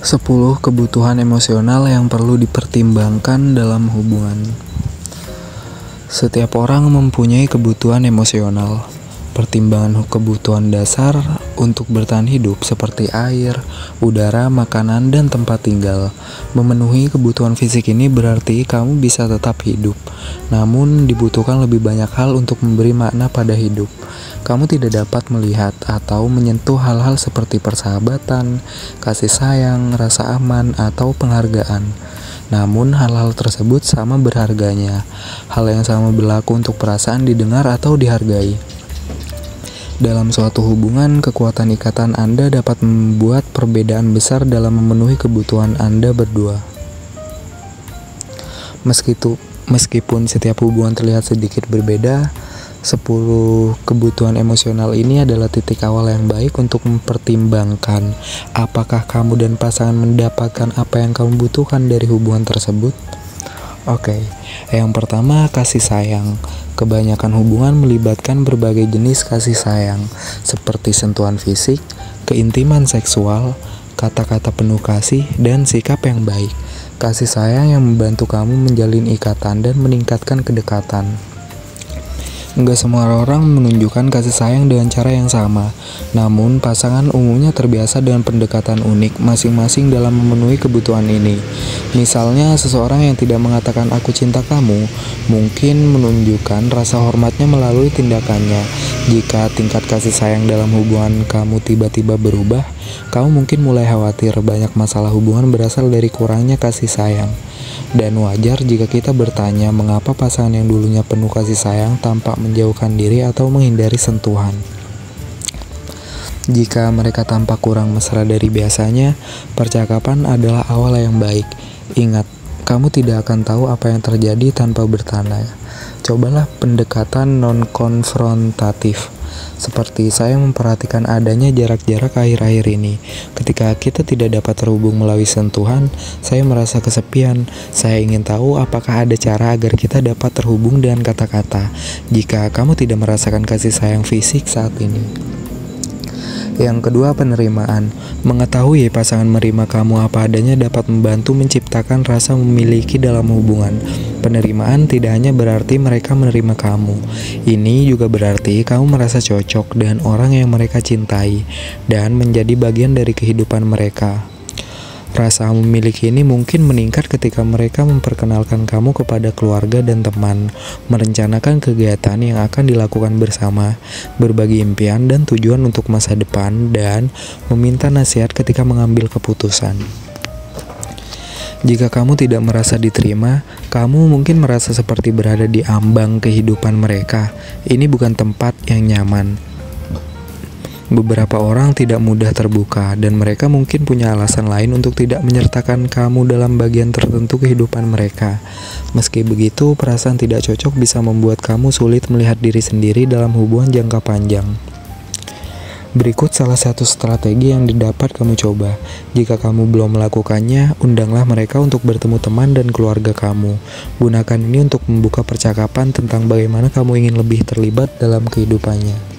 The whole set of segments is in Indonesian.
10 kebutuhan emosional yang perlu dipertimbangkan dalam hubungan. Setiap orang mempunyai kebutuhan emosional. Pertimbangan kebutuhan dasar untuk bertahan hidup seperti air, udara, makanan, dan tempat tinggal. Memenuhi kebutuhan fisik ini berarti kamu bisa tetap hidup. Namun dibutuhkan lebih banyak hal untuk memberi makna pada hidup. Kamu tidak dapat melihat atau menyentuh hal-hal seperti persahabatan, kasih sayang, rasa aman, atau penghargaan. Namun hal-hal tersebut sama berharganya. Hal yang sama berlaku untuk perasaan didengar atau dihargai. Dalam suatu hubungan, kekuatan ikatan Anda dapat membuat perbedaan besar dalam memenuhi kebutuhan Anda berdua. Meskipun setiap hubungan terlihat sedikit berbeda, 10 kebutuhan emosional ini adalah titik awal yang baik untuk mempertimbangkan apakah kamu dan pasangan mendapatkan apa yang kamu butuhkan dari hubungan tersebut. Oke, yang pertama, kasih sayang. Kebanyakan hubungan melibatkan berbagai jenis kasih sayang, seperti sentuhan fisik, keintiman seksual, kata-kata penuh kasih, dan sikap yang baik. Kasih sayang yang membantu kamu menjalin ikatan dan meningkatkan kedekatan. Enggak semua orang menunjukkan kasih sayang dengan cara yang sama. Namun, pasangan umumnya terbiasa dengan pendekatan unik masing-masing dalam memenuhi kebutuhan ini. Misalnya, seseorang yang tidak mengatakan "aku cinta kamu" mungkin menunjukkan rasa hormatnya melalui tindakannya. Jika tingkat kasih sayang dalam hubungan kamu tiba-tiba berubah, kamu mungkin mulai khawatir banyak masalah hubungan berasal dari kurangnya kasih sayang. Dan wajar jika kita bertanya mengapa pasangan yang dulunya penuh kasih sayang tampak menjauhkan diri atau menghindari sentuhan. Jika mereka tampak kurang mesra dari biasanya, percakapan adalah awal yang baik. Ingat, kamu tidak akan tahu apa yang terjadi tanpa bertanya. Cobalah pendekatan non-konfrontatif. Seperti saya memperhatikan adanya jarak-jarak akhir-akhir ini. Ketika kita tidak dapat terhubung melalui sentuhan, saya merasa kesepian. Saya ingin tahu apakah ada cara agar kita dapat terhubung dengan kata-kata. Jika kamu tidak merasakan kasih sayang fisik saat ini. Yang kedua, penerimaan. Mengetahui pasangan menerima kamu apa adanya dapat membantu menciptakan rasa memiliki dalam hubungan. Penerimaan tidak hanya berarti mereka menerima kamu. Ini juga berarti kamu merasa cocok dengan orang yang mereka cintai dan menjadi bagian dari kehidupan mereka. Rasa memiliki ini mungkin meningkat ketika mereka memperkenalkan kamu kepada keluarga dan teman, merencanakan kegiatan yang akan dilakukan bersama, berbagi impian dan tujuan untuk masa depan, dan meminta nasihat ketika mengambil keputusan. Jika kamu tidak merasa diterima, kamu mungkin merasa seperti berada di ambang kehidupan mereka. Ini bukan tempat yang nyaman. Beberapa orang tidak mudah terbuka, dan mereka mungkin punya alasan lain untuk tidak menyertakan kamu dalam bagian tertentu kehidupan mereka. Meski begitu, perasaan tidak cocok bisa membuat kamu sulit melihat diri sendiri dalam hubungan jangka panjang. Berikut salah satu strategi yang dapat kamu coba. Jika kamu belum melakukannya, undanglah mereka untuk bertemu teman dan keluarga kamu. Gunakan ini untuk membuka percakapan tentang bagaimana kamu ingin lebih terlibat dalam kehidupannya.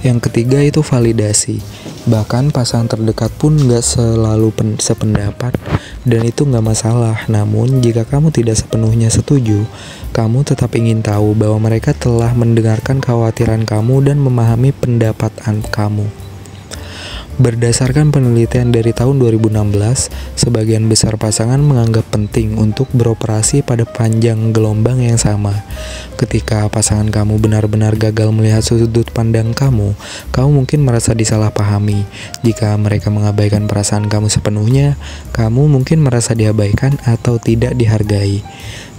Yang ketiga itu validasi. Bahkan pasangan terdekat pun gak selalu sependapat, dan itu gak masalah. Namun jika kamu tidak sepenuhnya setuju, kamu tetap ingin tahu bahwa mereka telah mendengarkan kekhawatiran kamu dan memahami pendapat kamu. Berdasarkan penelitian dari tahun 2016, sebagian besar pasangan menganggap penting untuk beroperasi pada panjang gelombang yang sama. Ketika pasangan kamu benar-benar gagal melihat sudut pandang kamu mungkin merasa disalahpahami. Jika mereka mengabaikan perasaan kamu sepenuhnya, kamu mungkin merasa diabaikan atau tidak dihargai.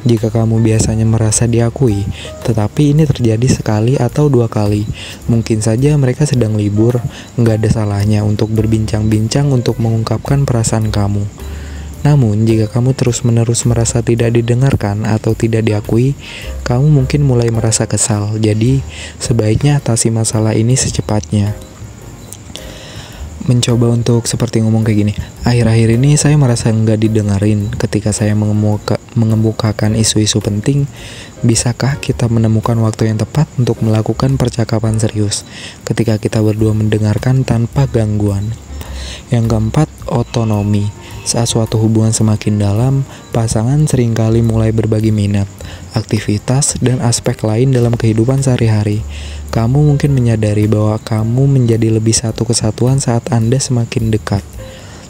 Jika kamu biasanya merasa diakui, tetapi ini terjadi sekali atau 2 kali, mungkin saja mereka sedang libur. Nggak ada salahnya untuk berbincang-bincang untuk mengungkapkan perasaan kamu. Namun, jika kamu terus-menerus merasa tidak didengarkan atau tidak diakui, kamu mungkin mulai merasa kesal. Jadi, sebaiknya atasi masalah ini secepatnya. Mencoba untuk seperti ngomong kayak gini, akhir-akhir ini saya merasa nggak didengarin ketika saya mengemukakan isu-isu penting. Bisakah kita menemukan waktu yang tepat untuk melakukan percakapan serius ketika kita berdua mendengarkan tanpa gangguan? Yang keempat, otonomi. Saat suatu hubungan semakin dalam, pasangan seringkali mulai berbagi minat, aktivitas, dan aspek lain dalam kehidupan sehari-hari. Kamu mungkin menyadari bahwa kamu menjadi lebih satu kesatuan saat Anda semakin dekat.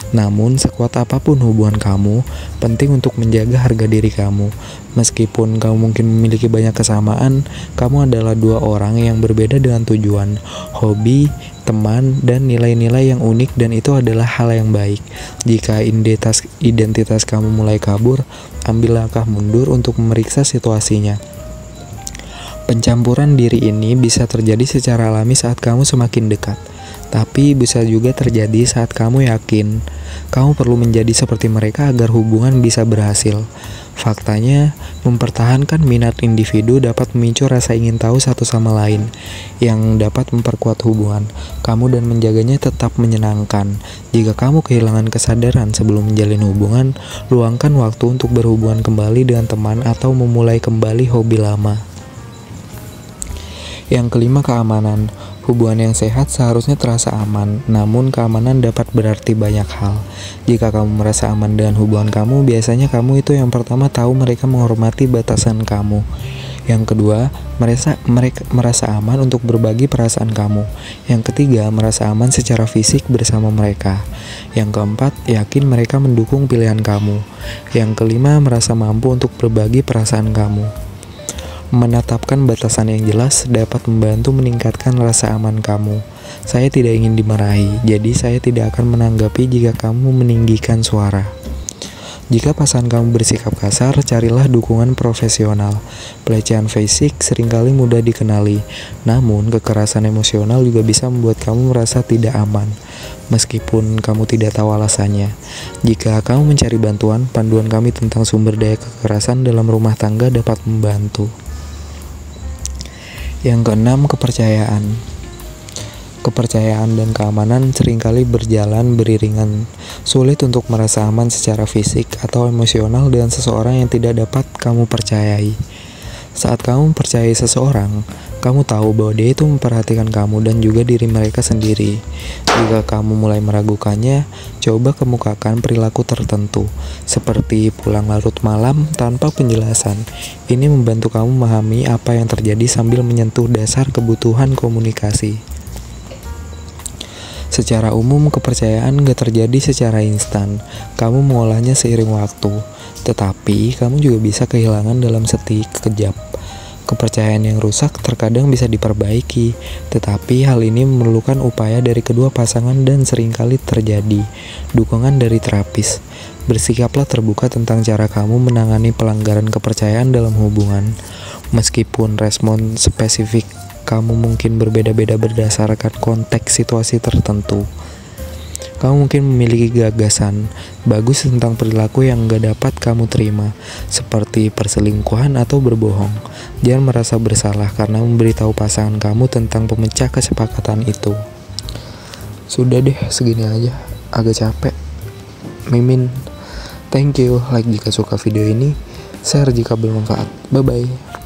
Namun, sekuat apapun hubungan kamu, penting untuk menjaga harga diri kamu. Meskipun kamu mungkin memiliki banyak kesamaan, kamu adalah dua orang yang berbeda dengan tujuan, hobi, teman, dan nilai-nilai yang unik, dan itu adalah hal yang baik. Jika identitas kamu mulai kabur, ambil langkah mundur untuk memeriksa situasinya. Pencampuran diri ini bisa terjadi secara alami saat kamu semakin dekat. Tapi bisa juga terjadi saat kamu yakin kamu perlu menjadi seperti mereka agar hubungan bisa berhasil. Faktanya, mempertahankan minat individu dapat memicu rasa ingin tahu satu sama lain yang dapat memperkuat hubungan kamu dan menjaganya tetap menyenangkan. Jika kamu kehilangan kesadaran sebelum menjalin hubungan, luangkan waktu untuk berhubungan kembali dengan teman atau memulai kembali hobi lama. Yang kelima, keamanan. Hubungan yang sehat seharusnya terasa aman, namun keamanan dapat berarti banyak hal. Jika kamu merasa aman dengan hubungan kamu, biasanya kamu itu yang pertama tahu mereka menghormati batasan kamu. Yang kedua, merasa aman untuk berbagi perasaan kamu. Yang ketiga, merasa aman secara fisik bersama mereka. Yang keempat, yakin mereka mendukung pilihan kamu. Yang kelima, merasa mampu untuk berbagi perasaan kamu. Menetapkan batasan yang jelas dapat membantu meningkatkan rasa aman kamu. Saya tidak ingin dimarahi, jadi saya tidak akan menanggapi jika kamu meninggikan suara. Jika pasangan kamu bersikap kasar, carilah dukungan profesional. Pelecehan fisik seringkali mudah dikenali, namun kekerasan emosional juga bisa membuat kamu merasa tidak aman, meskipun kamu tidak tahu alasannya. Jika kamu mencari bantuan, panduan kami tentang sumber daya kekerasan dalam rumah tangga dapat membantu. Yang keenam, kepercayaan. Kepercayaan dan keamanan seringkali berjalan beriringan. Sulit untuk merasa aman secara fisik atau emosional dengan seseorang yang tidak dapat kamu percayai. Saat kamu percayai seseorang, kamu tahu bahwa dia itu memperhatikan kamu dan juga diri mereka sendiri. Jika kamu mulai meragukannya, coba kemukakan perilaku tertentu, seperti pulang larut malam tanpa penjelasan. Ini membantu kamu memahami apa yang terjadi sambil menyentuh dasar kebutuhan komunikasi. Secara umum, kepercayaan gak terjadi secara instan. Kamu mengolahnya seiring waktu, tetapi kamu juga bisa kehilangan dalam sekejap. Kepercayaan yang rusak terkadang bisa diperbaiki, tetapi hal ini memerlukan upaya dari kedua pasangan dan seringkali terjadi dukungan dari terapis. Bersikaplah terbuka tentang cara kamu menangani pelanggaran kepercayaan dalam hubungan. Meskipun respon spesifik kamu mungkin berbeda-beda berdasarkan konteks situasi tertentu. Kamu mungkin memiliki gagasan bagus tentang perilaku yang gak dapat kamu terima, seperti perselingkuhan atau berbohong. Jangan merasa bersalah karena memberitahu pasangan kamu tentang pemecah kesepakatan itu. Sudah deh, segini aja. Agak capek. Mimin, thank you. Like jika suka video ini, share jika bermanfaat. Bye-bye.